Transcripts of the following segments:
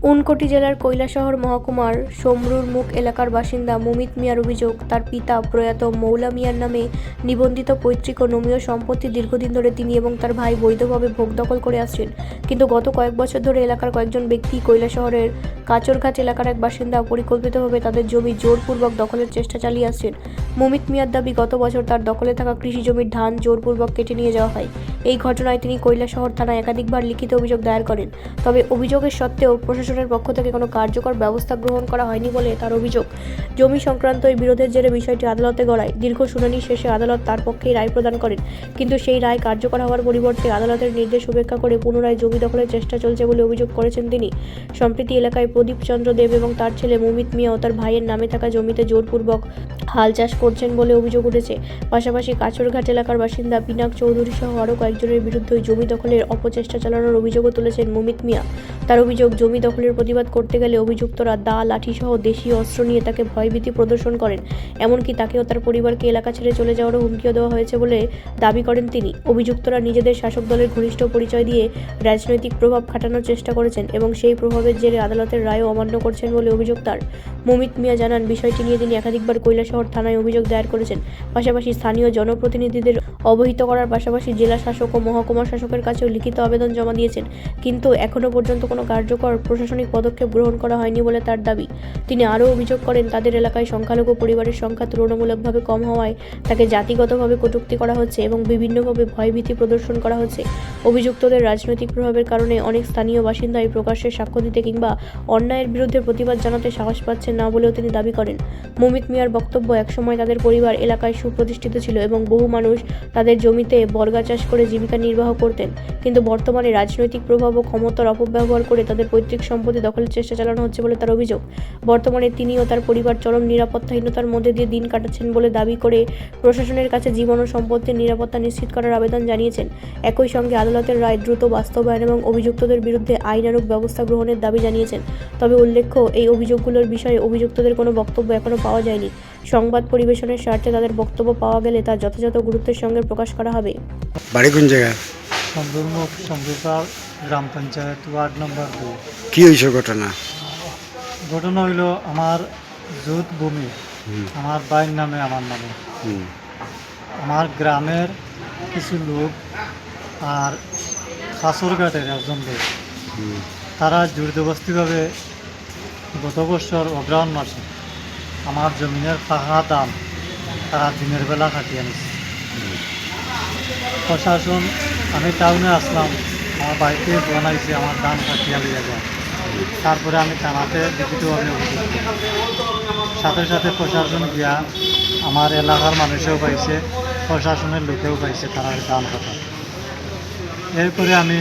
ঊনকোটি জেলার কৈলাসহর মহকুমার সমরুর মুখ এলাকার বাসিন্দা মুমিত মিয়ার অভিযোগ, তার পিতা প্রয়াত মৌলা মিয়ার নামে নিবন্ধিত পৈতৃক ও নমীয় সম্পত্তি দীর্ঘদিন ধরে তিনি এবং তার ভাই বৈধভাবে ভোগ দখল করে আসছেন। কিন্তু গত কয়েক বছর ধরে এলাকার কয়েকজন ব্যক্তি কৈলাসহরের কাচরঘাট এলাকার এক বাসিন্দা পরিকল্পিতভাবে তাদের জমি জোরপূর্বক দখলের চেষ্টা চালিয়ে আসছেন। মুমিত মিয়ার দাবি, গত বছর তার দখলে থাকা কৃষি জমির ধান জোরপূর্বক কেটে নিয়ে যাওয়া হয়। এই ঘটনায় তিনি কৈলাসহর থানায় একাধিকবার লিখিত অভিযোগ দায়ের করেন। তবে অভিযোগের সত্ত্বেও প্রশাসনের পক্ষ থেকে কোনো কার্যকর ব্যবস্থা গ্রহণ করা হয়নি বলে তার অভিযোগ। জমি সংক্রান্ত এই বিরোধের জেরে বিষয়টি আদালতে গড়ায়। দীর্ঘ শুনানি শেষে আদালত তার পক্ষেই রায় প্রদান করেন, কিন্তু সেই রায় কার্যকর হওয়ার পরিবর্তে আদালতের নির্দেশ উপেক্ষা করে পুনরায় জমি দখলের চেষ্টা চলছে বলে অভিযোগ করেছেন তিনি। সম্প্রতি এলাকায় প্রদীপ চন্দ্র দেব এবং তার ছেলে মুমিত মিয়া ও তার ভাইয়ের নামে থাকা জমিতে জোরপূর্বক হাল চাষ করছেন বলে অভিযোগ উঠেছে। পাশাপাশি কাচরঘাট এলাকার বাসিন্দা পিনাক চৌধুরী সহ আরও কয়েকজনের বিরুদ্ধে জমি দখলের অপচেষ্টা চালানোর অভিযোগও তুলেছেন মুমিত মিয়া। তার অভিযোগ, জমি দখলের প্রতিবাদ করতে গেলে অভিযুক্তরা দা, লাঠি সহ দেশীয় অস্ত্র নিয়ে তাকে ভয়ভীতি প্রদর্শন করেন। এমনকি তাকে ও তার পরিবারকে এলাকা ছেড়ে চলে যাওয়ারও হুমকিও দেওয়া হয়েছে বলে দাবি করেন তিনি। অভিযুক্তরা নিজেদের শাসক দলের ঘনিষ্ঠ পরিচয় দিয়ে রাজনৈতিক প্রভাব খাটানোর চেষ্টা করেছেন এবং সেই প্রভাবের জেরে আদালতের রায়ও অমান্য করছেন বলে অভিযোগ তার। মুমিত মিয়া জানান, বিষয়টি নিয়ে তিনি একাধিকবার কৈলাসহর থানায় অভিযোগ দায়ের করেছেন। পাশাপাশি স্থানীয় জনপ্রতিনিধিদের অবহিত করার পাশাপাশি জেলা শাসক ও মহকুমা শাসকের কাছেও লিখিত আবেদন জমা দিয়েছেন, কিন্তু এখনও পর্যন্ত কোনো কার্যকর প্রশাসনিক পদক্ষেপ গ্রহণ করা হয়নি বলে তার দাবি। তিনি আরও অভিযোগ করেন, তাদের এলাকায় সংখ্যালঘু পরিবারের সংখ্যা তুলনামূলকভাবে কম হওয়ায় তাকে জাতিগতভাবে কটূক্তি করা হচ্ছে এবং বিভিন্নভাবে ভয়ভীতি প্রদর্শন করা হচ্ছে। অভিযুক্তদের রাজনৈতিক প্রভাবের কারণে অনেক স্থানীয় বাসিন্দাই প্রকাশ্যে সাক্ষ্য দিতে কিংবা অন্যায়ের বিরুদ্ধে প্রতিবাদ জানাতে সাহস পাচ্ছেন না বলেও তিনি দাবি করেন। মুমিত মিয়ার বক্তব্য, একসময় তাদের পরিবার এলাকায় সুপ্রতিষ্ঠিত ছিল এবং বহু মানুষ তাদের জমিতে বর্গা চাষ করে জীবিকা নির্বাহ করতেন, কিন্তু বর্তমানে রাজনৈতিক প্রভাব ও ক্ষমতার অপব্যবহার করে তাদের পৈতৃক সম্পত্তি দখলের চেষ্টা চালানো হচ্ছে বলে তার অভিযোগ। বর্তমানে তিনি ও তার পরিবার চরম নিরাপত্তাহীনতার মধ্যে দিয়ে দিন কাটাচ্ছেন বলে দাবি করে প্রশাসনের কাছে জীবন ও সম্পত্তির নিরাপত্তা নিশ্চিত করার আবেদন জানিয়েছেন। একই সঙ্গে আদালতের রায় দ্রুত বাস্তবায়ন এবং অভিযুক্তদের বিরুদ্ধে আইনানুগ ব্যবস্থা গ্রহণের দাবি জানিয়েছেন। তবে উল্লেখ্য, এই অভিযোগগুলোর বিষয়ে অভিযুক্তদের কোনো বক্তব্য এখনও পাওয়া যায়নি। সংবাদ পরিবেশনের স্বার্থে তাদের বক্তব্য পাওয়া গেলে তা যথাযথ গুরুত্বের সঙ্গে প্রকাশ করা হবে। বাড়ি কোন জায়গায়? সমরুর সমরুপাড় গ্রাম পঞ্চায়েত ওয়ার্ড নম্বর 2। কি হয়েছে ঘটনা? ঘটনা হইল, আমার জুত ভূমি আমার ভাইয়ের নামে, আমার নামে। আমার গ্রামের কিছু লোক আর কাছরঘাটের একজন লোক, তারা জোরজবস্তিভাবে গত বছর অগ্রহায়ণ মাসে আমার জমিনের পাহা দাম তারা দিনের বেলা কাটিয়ে নিচ্ছে। প্রশাসন, আমি টাউনে আসলাম, আমার বাড়িতে বানাইছে আমার ধান কাটিয়া লিয়ে যায়। তারপরে আমি থানাতে লিখিতভাবে অভিযোগ করি। সাথে সাথে প্রশাসন গিয়া আমার এলাকার মানুষেও পাইছে, প্রশাসনের লোকেও পাইছে তারা ধান কাটা। এরপরে আমি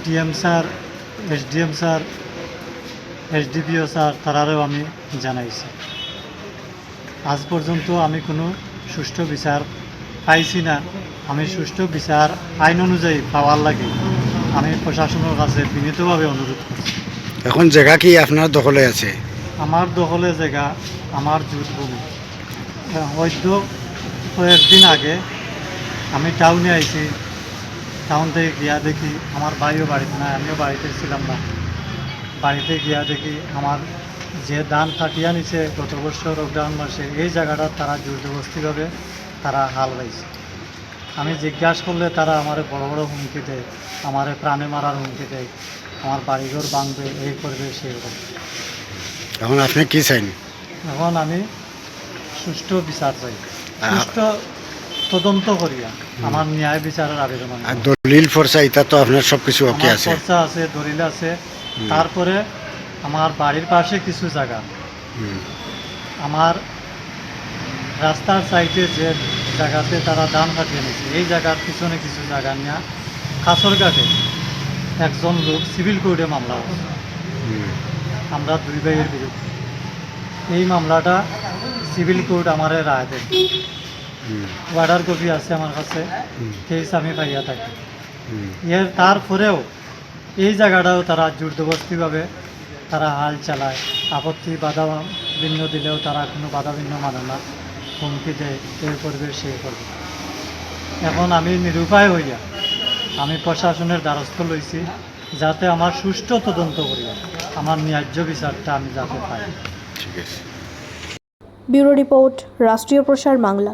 DM sir, SDM sir, SDPO sir তারারও আমি জানাইছি। আজ পর্যন্ত আমি কোনো সুষ্ঠু বিচার পাইছি না। আমি সুষ্ঠু বিচার আইন অনুযায়ী পাওয়ার লাগে আমি প্রশাসনের কাছে বিনীতভাবে অনুরোধ করছি। এখন জায়গা কি আপনার দখলে আছে? আমার দখলে জায়গা, আমার জুট ভূমি। হয়তো কয়েকদিন আগে আমি টাউনে আইছি, টাউন থেকে গিয়া দেখি আমার ভাইও বাড়িতে নাই, আমিও বাড়িতে ছিলাম না। বাড়িতে গিয়া দেখি আমার যে ধান কাটিয়া নিছে গত বছর অগ্রহায়ণ মাসে, এই জায়গাটা তারা জোরজবস্তিভাবে তারা হাল বাইছে। আমি জিজ্ঞাসা করলে তারা আমার বড় বড় হুমকি দেয়, আমার প্রাণে মারার হুমকি দেয়, আমার বাড়িঘর ভাঙবে, এই করবে, সেই করবে। এখন আপনি কি চাইন? এখন আমি সুষ্ঠু বিচার চাই, সুষ্ঠু তদন্ত করিয়া আমার ন্যায় বিচারের আবেদন। আর দলিল ফর্সা এটা তো আপনার সব কিছু ওকে আছে? খরচা আছে, দলিল আছে। তারপরে আমার বাড়ির পাশে কিছু জায়গা, আমার রাস্তার সাইডে যে জায়গাতে তারা ধান কাটিয়ে নিয়েছে, এই জায়গার পিছনে কিছু জায়গা নিয়ে কাছরঘাটে একজন লোক সিভিল কোর্টে মামলা হচ্ছে আমরা দুই ভাইয়ের বিরুদ্ধে। এই মামলাটা সিভিল কোর্ট আমারে রায় দেয়, অর্ডার কপি আছে আমার কাছে, কেস আমি পাইয়া থাকি। এর তারপরেও এই জায়গাটাও তারা জোরজবস্তিভাবে তারা হাল চালায়, আপত্তি বাধা বিঘ্ন দিলেও তারা কোনো বাধা বিঘ্ন মানে না, হুমকি দেয়, এ করবে, সে করবে। এখন আমি নিরুপায় হইয়া আমি প্রশাসনের দ্বারস্থ লইছি, যাতে আমার সুষ্ঠু তদন্ত করি, আমার ন্যায্য বিচারটা আমি যাতে পাই। ঠিক আছে। ব্যুরো রিপোর্ট, রাষ্ট্রীয় প্রসার বাংলা।